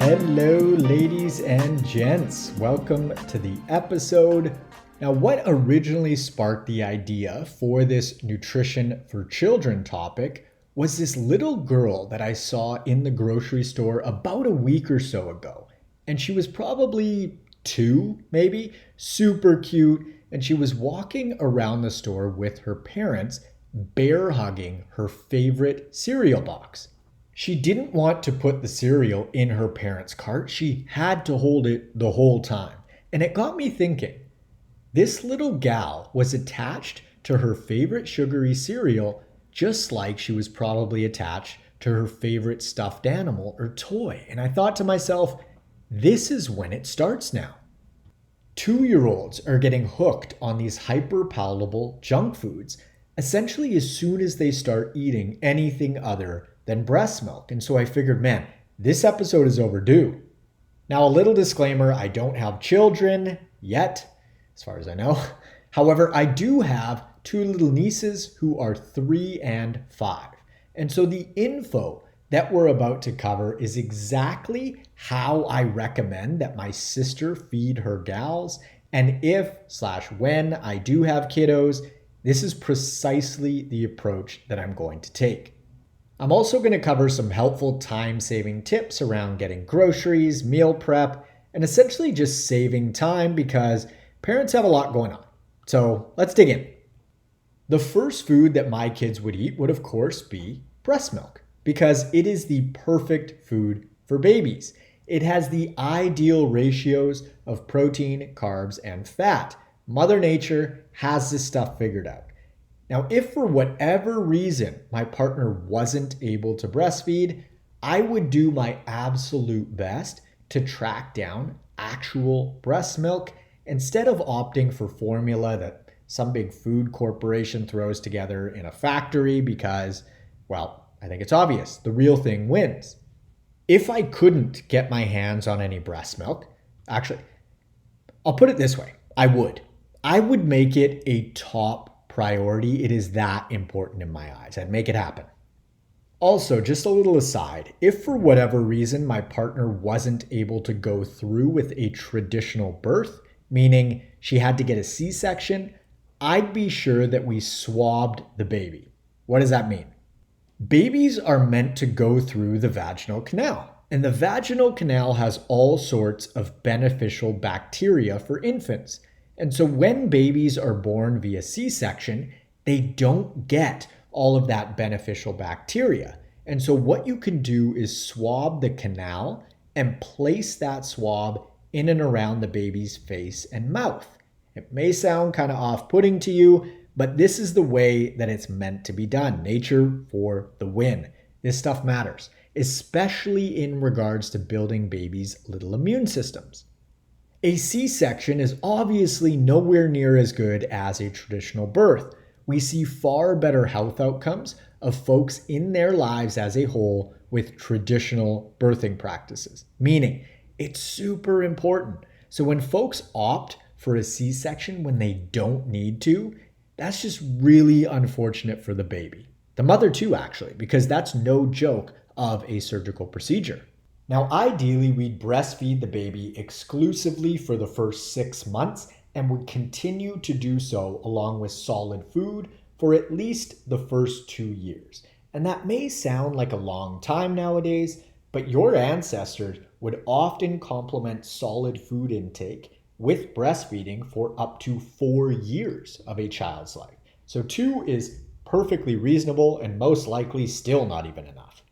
Hello, ladies and gents. Welcome to the episode. Now, what originally sparked the idea for this nutrition for children topic was this little girl that I saw in the grocery store about a week or so ago. And she was probably 2, maybe, super cute. And she was walking around the store with her parents, bear hugging her favorite cereal box. She didn't want to put the cereal in her parents' cart. She had to hold it the whole time. And it got me thinking, this little gal was attached to her favorite sugary cereal just like she was probably attached to her favorite stuffed animal or toy. And I thought to myself, this is when it starts now. 2-year-olds are getting hooked on these hyper-palatable junk foods essentially as soon as they start eating anything other than breast milk. And so I figured, man, this episode is overdue. Now, a little disclaimer, I don't have children yet, as far as I know. However, I do have 2 little nieces who are 3 and 5. And so the info that we're about to cover is exactly how I recommend that my sister feed her gals. And if/when I do have kiddos, this is precisely the approach that I'm going to take. I'm also going to cover some helpful time-saving tips around getting groceries, meal prep, and essentially just saving time because parents have a lot going on. So let's dig in. The first food that my kids would eat would, of course, be breast milk because it is the perfect food for babies. It has the ideal ratios of protein, carbs, and fat. Mother Nature has this stuff figured out. Now, if for whatever reason my partner wasn't able to breastfeed, I would do my absolute best to track down actual breast milk instead of opting for formula that some big food corporation throws together in a factory because, well, I think it's obvious, the real thing wins. If I couldn't get my hands on any breast milk, actually, I'll put it this way, I would make it a top priority. It is that important in my eyes. I'd make it happen. Also, just a little aside, if for whatever reason my partner wasn't able to go through with a traditional birth, meaning she had to get a C-section, I'd be sure that we swabbed the baby. What does that mean? Babies are meant to go through the vaginal canal, and the vaginal canal has all sorts of beneficial bacteria for infants. And so when babies are born via C-section, they don't get all of that beneficial bacteria. And so what you can do is swab the canal and place that swab in and around the baby's face and mouth. It may sound kind of off-putting to you, but this is the way that it's meant to be done. Nature for the win. This stuff matters, especially in regards to building babies' little immune systems. A C-section is obviously nowhere near as good as a traditional birth. We see far better health outcomes of folks in their lives as a whole with traditional birthing practices, meaning it's super important. So when folks opt for a C-section when they don't need to, that's just really unfortunate for the baby. The mother too, actually, because that's no joke of a surgical procedure. Now, ideally, we'd breastfeed the baby exclusively for the first 6 months and would continue to do so along with solid food for at least the first 2 years. And that may sound like a long time nowadays, but your ancestors would often complement solid food intake with breastfeeding for up to 4 years of a child's life. So 2 is perfectly reasonable and most likely still not even enough.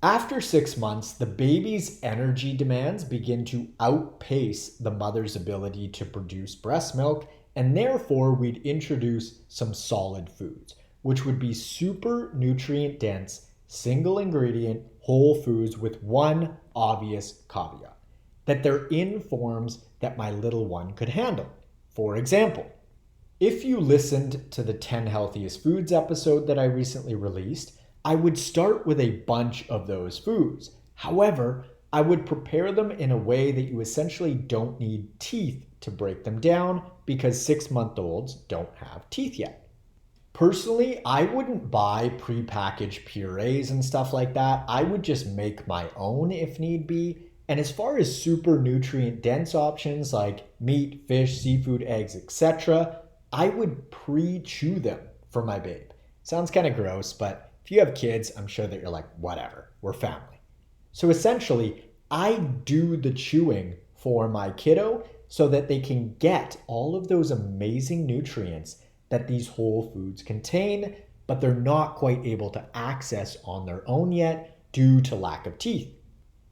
After 6 months, the baby's energy demands begin to outpace the mother's ability to produce breast milk, and therefore we'd introduce some solid foods, which would be super nutrient dense, single ingredient, whole foods with one obvious caveat, that they're in forms that my little one could handle. For example, if you listened to the 10 Healthiest Foods episode that I recently released, I would start with a bunch of those foods. However, I would prepare them in a way that you essentially don't need teeth to break them down because 6-month-olds don't have teeth yet. Personally, I wouldn't buy prepackaged purees and stuff like that. I would just make my own if need be And as far as super nutrient dense options like meat, fish, seafood, eggs, etc., I would pre-chew them for my babe. Sounds kind of gross, but if you have kids, I'm sure that you're like, whatever, we're family. So essentially, I do the chewing for my kiddo so that they can get all of those amazing nutrients that these whole foods contain, but they're not quite able to access on their own yet due to lack of teeth.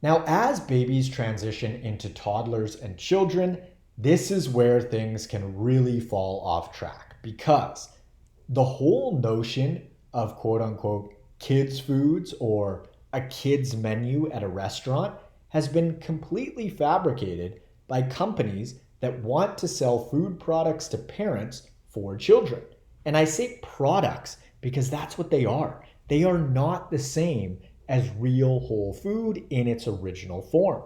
Now, as babies transition into toddlers and children, this is where things can really fall off track because the whole notion of quote unquote kids' foods or a kid's menu at a restaurant has been completely fabricated by companies that want to sell food products to parents for children. And I say products because that's what they are. They are not the same as real whole food in its original form.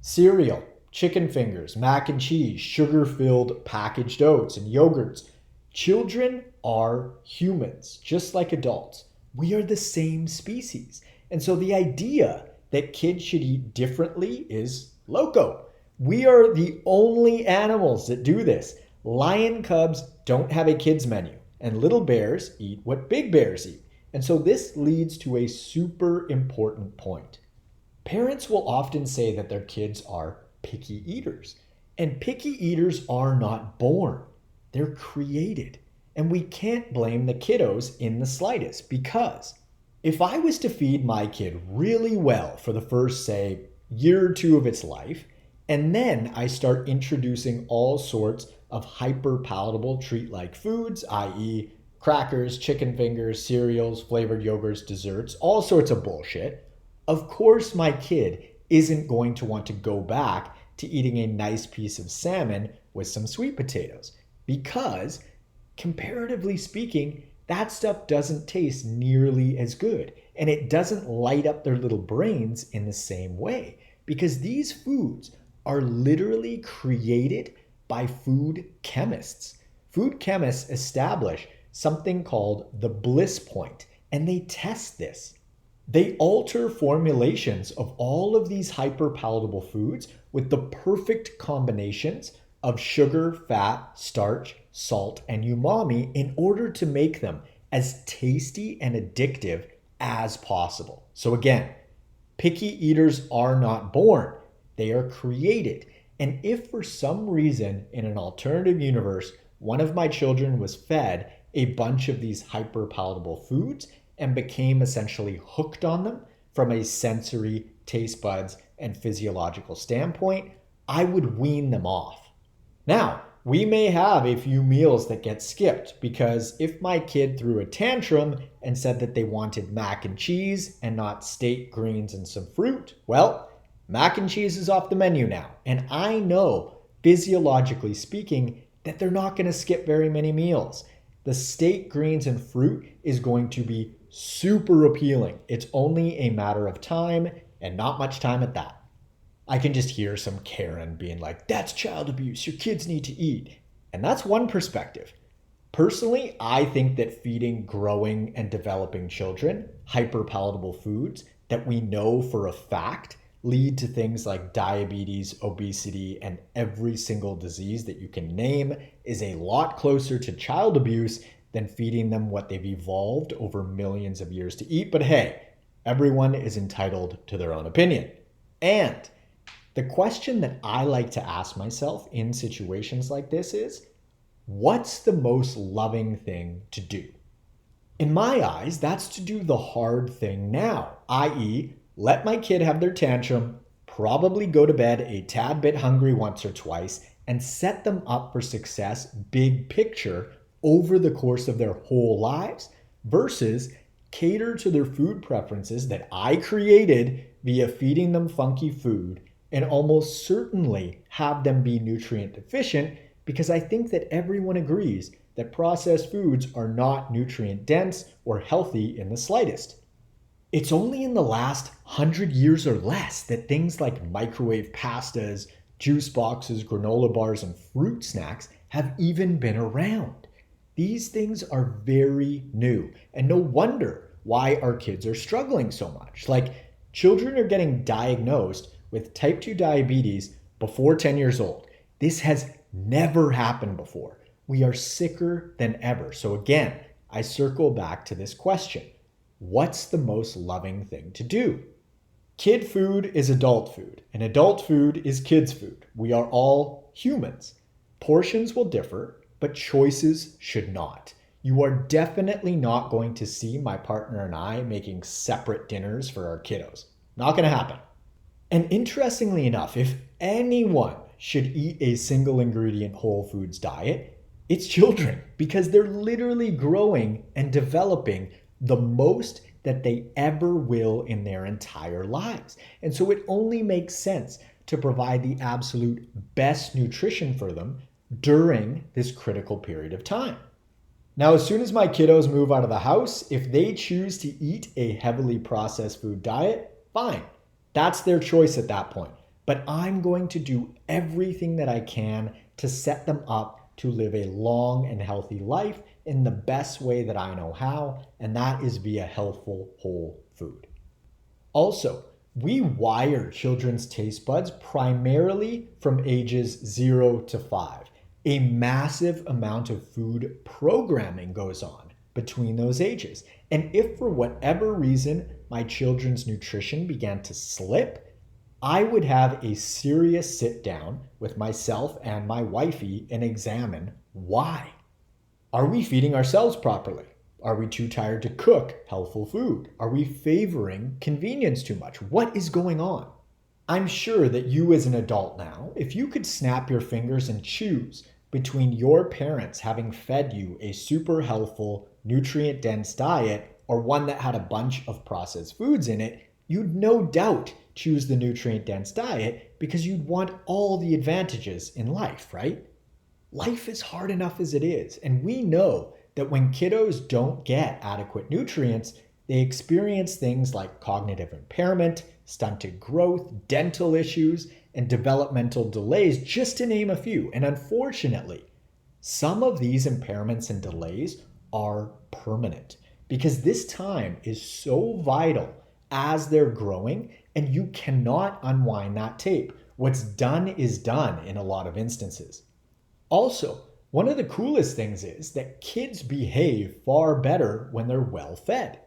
Cereal, chicken fingers, mac and cheese, sugar-filled packaged oats, and yogurts. Children are humans, just like adults. We are the same species. And so the idea that kids should eat differently is loco. We are the only animals that do this. Lion cubs don't have a kids menu, and little bears eat what big bears eat. And so this leads to a super important point. Parents will often say that their kids are picky eaters. And picky eaters are not born, they're created. And we can't blame the kiddos in the slightest because if I was to feed my kid really well for the first, say, year or two of its life, and then I start introducing all sorts of hyper-palatable treat-like foods, i.e., crackers, chicken fingers, cereals, flavored yogurts, desserts, all sorts of bullshit, of course my kid isn't going to want to go back to eating a nice piece of salmon with some sweet potatoes because, comparatively speaking, that stuff doesn't taste nearly as good and it doesn't light up their little brains in the same way because these foods are literally created by food chemists. Food chemists establish something called the bliss point, and they test this. They alter formulations of all of these hyper-palatable foods with the perfect combinations of sugar, fat, starch, salt, and umami in order to make them as tasty and addictive as possible. So again, picky eaters are not born, they are created. And if for some reason in an alternative universe, one of my children was fed a bunch of these hyper-palatable foods and became essentially hooked on them from a sensory, taste buds, and physiological standpoint, I would wean them off. Now, we may have a few meals that get skipped because if my kid threw a tantrum and said that they wanted mac and cheese and not steak, greens, and some fruit, well, mac and cheese is off the menu now. And I know, physiologically speaking, that they're not going to skip very many meals. The steak, greens, and fruit is going to be super appealing. It's only a matter of time and not much time at that. I can just hear some Karen being like, that's child abuse, your kids need to eat. And that's one perspective. Personally, I think that feeding growing and developing children hyper-palatable foods that we know for a fact lead to things like diabetes, obesity, and every single disease that you can name is a lot closer to child abuse than feeding them what they've evolved over millions of years to eat. But hey, everyone is entitled to their own opinion. And the question that I like to ask myself in situations like this is, what's the most loving thing to do? In my eyes, that's to do the hard thing now, i.e., let my kid have their tantrum, probably go to bed a tad bit hungry once or twice, and set them up for success big picture over the course of their whole lives versus cater to their food preferences that I created via feeding them funky food and almost certainly have them be nutrient deficient because I think that everyone agrees that processed foods are not nutrient dense or healthy in the slightest. It's only in the last 100 years or less that things like microwave pastas, juice boxes, granola bars, and fruit snacks have even been around. These things are very new, and no wonder why our kids are struggling so much. Like, children are getting diagnosed with type 2 diabetes before 10 years old. This has never happened before. We are sicker than ever. So again, I circle back to this question. What's the most loving thing to do? Kid food is adult food, and adult food is kids food. We are all humans. Portions will differ, but choices should not. You are definitely not going to see my partner and I making separate dinners for our kiddos. Not going to happen. And interestingly enough, if anyone should eat a single ingredient whole foods diet, it's children, because they're literally growing and developing the most that they ever will in their entire lives. And so it only makes sense to provide the absolute best nutrition for them during this critical period of time. Now, as soon as my kiddos move out of the house, if they choose to eat a heavily processed food diet, fine. That's their choice at that point. But I'm going to do everything that I can to set them up to live a long and healthy life in the best way that I know how, and that is via healthful whole food. Also, we wire children's taste buds primarily from ages 0 to 5. A massive amount of food programming goes on between those ages. And if for whatever reason my children's nutrition began to slip, I would have a serious sit down with myself and my wifey and examine why. Are we feeding ourselves properly? Are we too tired to cook healthful food? Are we favoring convenience too much? What is going on? I'm sure that you as an adult now, if you could snap your fingers and choose between your parents having fed you a super healthful, nutrient-dense diet or one that had a bunch of processed foods in it, you'd no doubt choose the nutrient-dense diet because you'd want all the advantages in life, right? Life is hard enough as it is, and we know that when kiddos don't get adequate nutrients, they experience things like cognitive impairment, stunted growth, dental issues, and developmental delays, just to name a few. And unfortunately, some of these impairments and delays are permanent because this time is so vital as they're growing, and you cannot unwind that tape. What's done is done in a lot of instances. Also, one of the coolest things is that kids behave far better when they're well fed.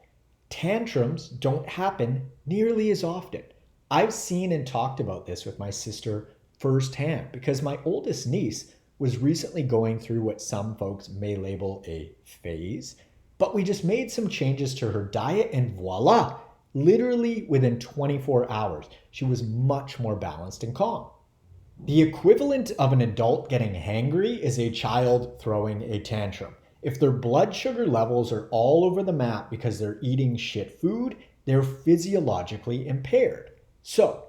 Tantrums don't happen nearly as often. I've seen and talked about this with my sister firsthand because my oldest niece was recently going through what some folks may label a phase, but we just made some changes to her diet and voila, literally within 24 hours, she was much more balanced and calm. The equivalent of an adult getting hangry is a child throwing a tantrum. If their blood sugar levels are all over the map because they're eating shit food, they're physiologically impaired. So,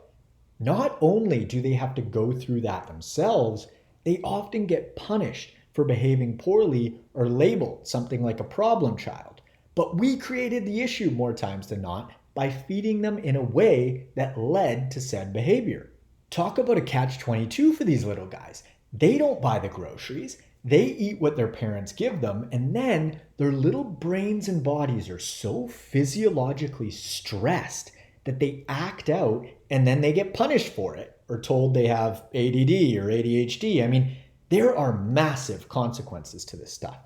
not only do they have to go through that themselves, they often get punished for behaving poorly or labeled something like a problem child. But we created the issue more times than not by feeding them in a way that led to said behavior. Talk about a catch-22 for these little guys. They don't buy the groceries, they eat what their parents give them, and then their little brains and bodies are so physiologically stressed that they act out and then they get punished for it or told they have ADD or ADHD. I mean, there are massive consequences to this stuff.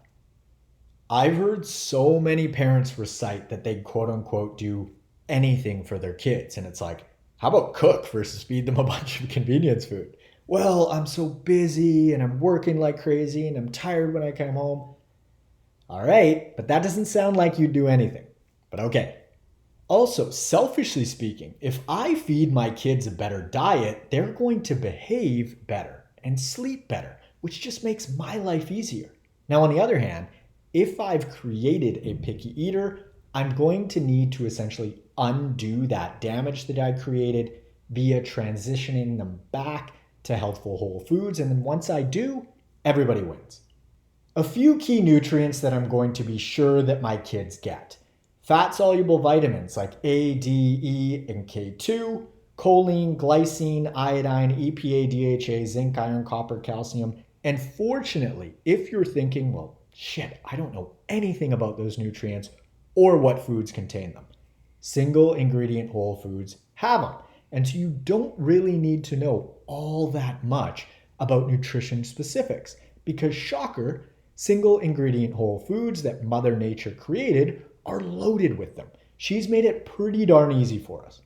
I've heard so many parents recite that they quote unquote do anything for their kids, and it's like, how about cook versus feed them a bunch of convenience food? Well, I'm so busy and I'm working like crazy and I'm tired when I come home. All right, but that doesn't sound like you do anything. But okay. Also, selfishly speaking, if I feed my kids a better diet, they're going to behave better and sleep better, which just makes my life easier. Now, on the other hand, if I've created a picky eater, I'm going to need to essentially undo that damage that I created via transitioning them back to healthful whole foods. And then once I do, everybody wins. A few key nutrients that I'm going to be sure that my kids get. Fat-soluble vitamins like A, D, E, and K2, choline, glycine, iodine, EPA, DHA, zinc, iron, copper, calcium. And fortunately, if you're thinking, well, shit, I don't know anything about those nutrients or what foods contain them, single ingredient whole foods have them. And so you don't really need to know all that much about nutrition specifics because, shocker, single ingredient whole foods that Mother Nature created are loaded with them. She's made it pretty darn easy for us.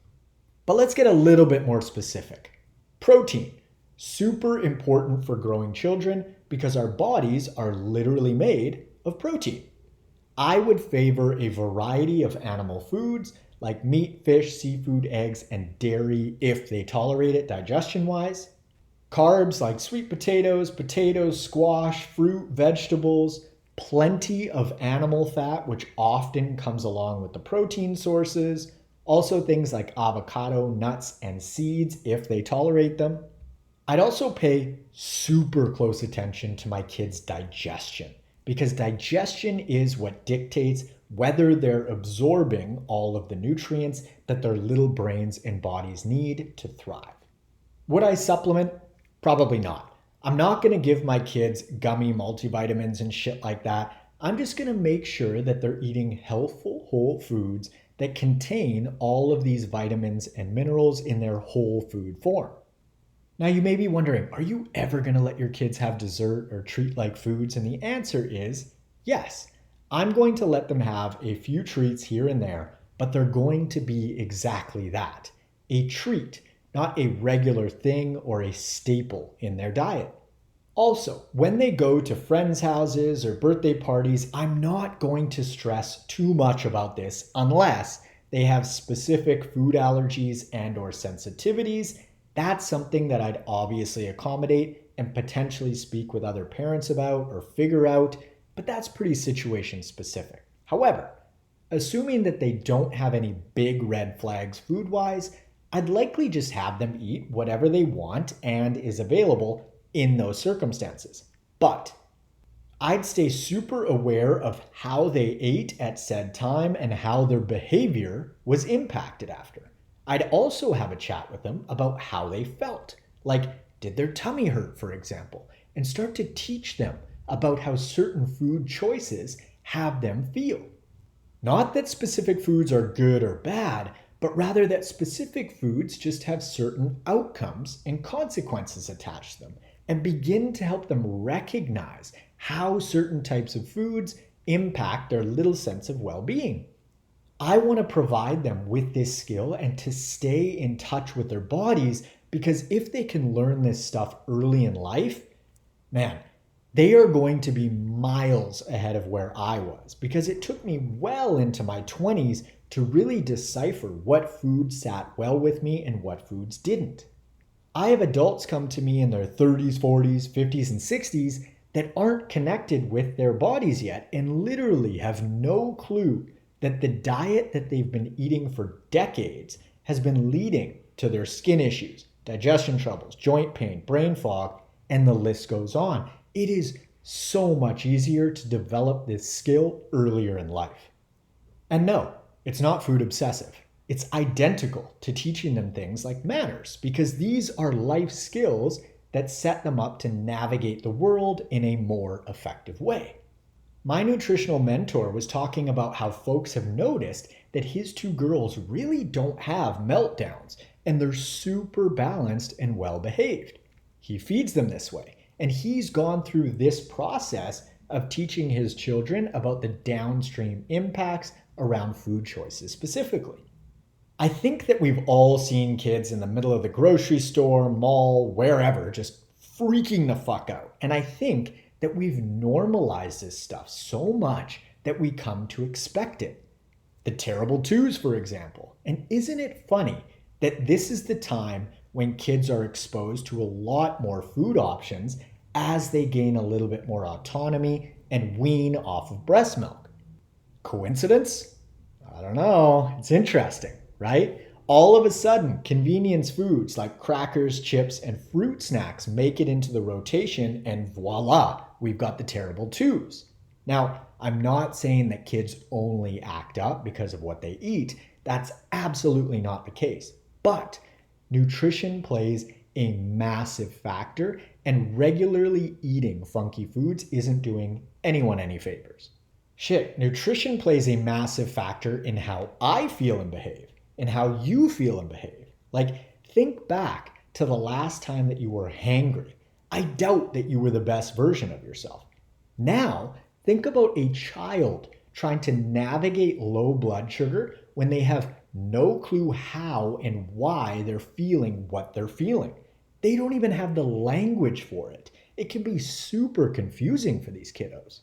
But let's get a little bit more specific. Protein. Super important for growing children because our bodies are literally made of protein. I would favor a variety of animal foods like meat, fish, seafood, eggs, and dairy if they tolerate it digestion-wise. Carbs like sweet potatoes, squash, fruit, vegetables, plenty of animal fat, which often comes along with the protein sources. Also things like avocado, nuts, and seeds if they tolerate them. I'd also pay super close attention to my kids' digestion because digestion is what dictates whether they're absorbing all of the nutrients that their little brains and bodies need to thrive. Would I supplement? Probably not. I'm not going to give my kids gummy multivitamins and shit like that. I'm just going to make sure that they're eating healthful whole foods that contain all of these vitamins and minerals in their whole food form. Now you may be wondering, are you ever going to let your kids have dessert or treat-like foods? And the answer is yes. I'm going to let them have a few treats here and there, but they're going to be exactly that, a treat, not a regular thing or a staple in their diet. Also, when they go to friends' houses or birthday parties, I'm not going to stress too much about this unless they have specific food allergies and or sensitivities. That's something that I'd obviously accommodate and potentially speak with other parents about or figure out, but that's pretty situation specific. However, assuming that they don't have any big red flags food-wise, I'd likely just have them eat whatever they want and is available in those circumstances. But I'd stay super aware of how they ate at said time and how their behavior was impacted after. I'd also have a chat with them about how they felt. Like, did their tummy hurt, for example? And start to teach them about how certain food choices have them feel. Not that specific foods are good or bad, but rather that specific foods just have certain outcomes and consequences attached to them, and begin to help them recognize how certain types of foods impact their little sense of well-being. I want to provide them with this skill and to stay in touch with their bodies, because if they can learn this stuff early in life, man, they are going to be miles ahead of where I was, because it took me well into my 20s to really decipher what foods sat well with me and what foods didn't. I have adults come to me in their 30s, 40s, 50s, and 60s that aren't connected with their bodies yet and literally have no clue that the diet that they've been eating for decades has been leading to their skin issues, digestion troubles, joint pain, brain fog, and the list goes on. It is so much easier to develop this skill earlier in life. And no, it's not food obsessive. It's identical to teaching them things like manners, because these are life skills that set them up to navigate the world in a more effective way. My nutritional mentor was talking about how folks have noticed that his two girls really don't have meltdowns and they're super balanced and well behaved. He feeds them this way, and he's gone through this process of teaching his children about the downstream impacts around food choices specifically. I think that we've all seen kids in the middle of the grocery store, mall, wherever, just freaking the fuck out. And I think that we've normalized this stuff so much that we come to expect it. The terrible twos, for example. And isn't it funny that this is the time when kids are exposed to a lot more food options as they gain a little bit more autonomy and wean off of breast milk? Coincidence? I don't know. It's interesting, right? All of a sudden, convenience foods like crackers, chips, and fruit snacks make it into the rotation, and voila, we've got the terrible twos. Now, I'm not saying that kids only act up because of what they eat. That's absolutely not the case. But nutrition plays a massive factor, and regularly eating funky foods isn't doing anyone any favors. Shit, nutrition plays a massive factor in how I feel and behave, and how you feel and behave. Like, Think back to the last time that you were hangry. I doubt that you were the best version of yourself. Now, think about a child trying to navigate low blood sugar when they have no clue how and why they're feeling what they're feeling. They don't even have the language for it. It can be super confusing for these kiddos.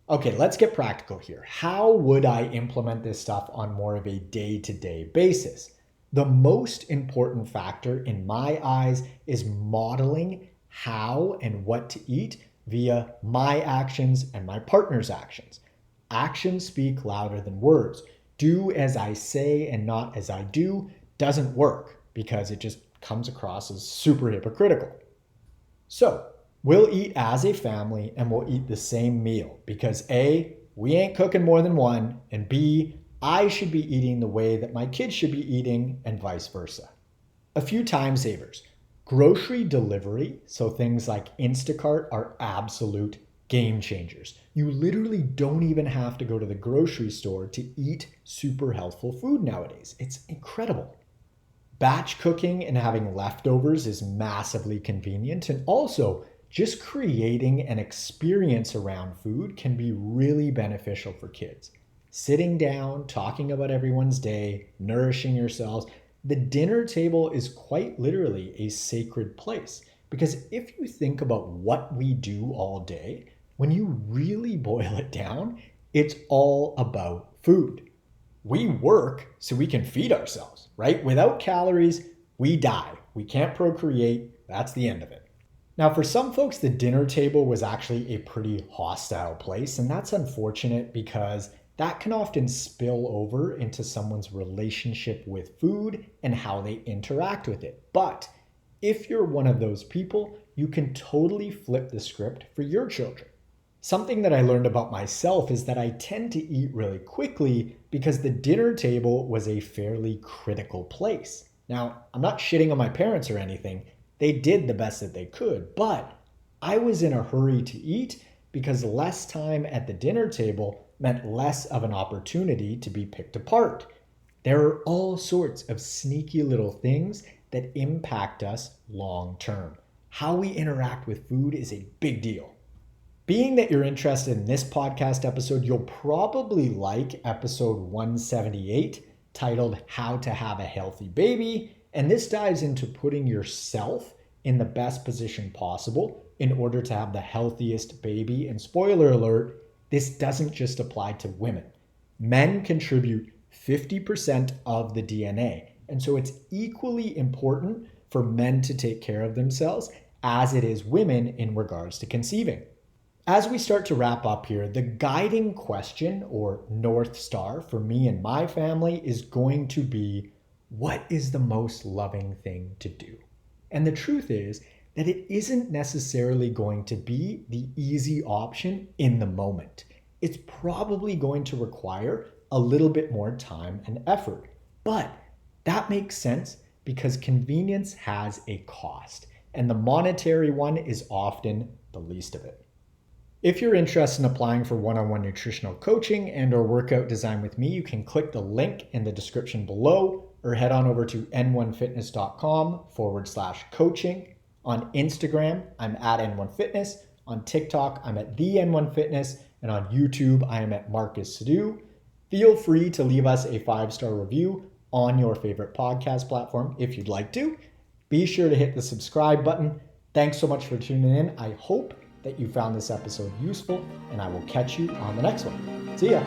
Okay, let's get practical here. How would I implement this stuff on more of a day-to-day basis? The most important factor in my eyes is modeling how and what to eat via my actions and my partner's actions. Actions speak louder than words. Do as I say and not as I do doesn't work because it just comes across as super hypocritical. So, we'll eat as a family and we'll eat the same meal because A, we ain't cooking more than one, and B, I should be eating the way that my kids should be eating and vice versa. A few time savers. Grocery delivery, so things like Instacart, are absolute game changers. You literally don't even have to go to the grocery store to eat super healthful food nowadays. It's incredible. Batch cooking and having leftovers is massively convenient, and also just creating an experience around food can be really beneficial for kids. Sitting down, talking about everyone's day, nourishing yourselves. The dinner table is quite literally a sacred place because if you think about what we do all day, when you really boil it down, it's all about food. We work so we can feed ourselves, right? Without calories, we die. We can't procreate. That's the end of it. Now, for some folks, the dinner table was actually a pretty hostile place, and that's unfortunate because that can often spill over into someone's relationship with food and how they interact with it. But if you're one of those people, you can totally flip the script for your children. Something that I learned about myself is that I tend to eat really quickly because the dinner table was a fairly critical place. Now, I'm not shitting on my parents or anything. They did the best that they could, but I was in a hurry to eat because less time at the dinner table meant less of an opportunity to be picked apart. There are all sorts of sneaky little things that impact us long term. How we interact with food is a big deal. Being that you're interested in this podcast episode, you'll probably like episode 178 titled How to Have a Healthy Baby. And this dives into putting yourself in the best position possible in order to have the healthiest baby. And spoiler alert, this doesn't just apply to women. Men contribute 50% of the DNA. And so it's equally important for men to take care of themselves as it is women in regards to conceiving. As we start to wrap up here, the guiding question or North Star for me and my family is going to be, what is the most loving thing to do? And the truth is that it isn't necessarily going to be the easy option in the moment. It's probably going to require a little bit more time and effort. But that makes sense because convenience has a cost, and the monetary one is often the least of it. If you're interested in applying for one-on-one nutritional coaching and or workout design with me, you can click the link in the description below or head on over to n1fitness.com/coaching. On Instagram, I'm at N1Fitness. On TikTok, I'm at the N1Fitness. And on YouTube, I am at Marcus Sadu. Feel free to leave us a 5-star review on your favorite podcast platform if you'd like to. Be sure to hit the subscribe button. Thanks so much for tuning in. I hope that you found this episode useful, and I will catch you on the next one. See ya.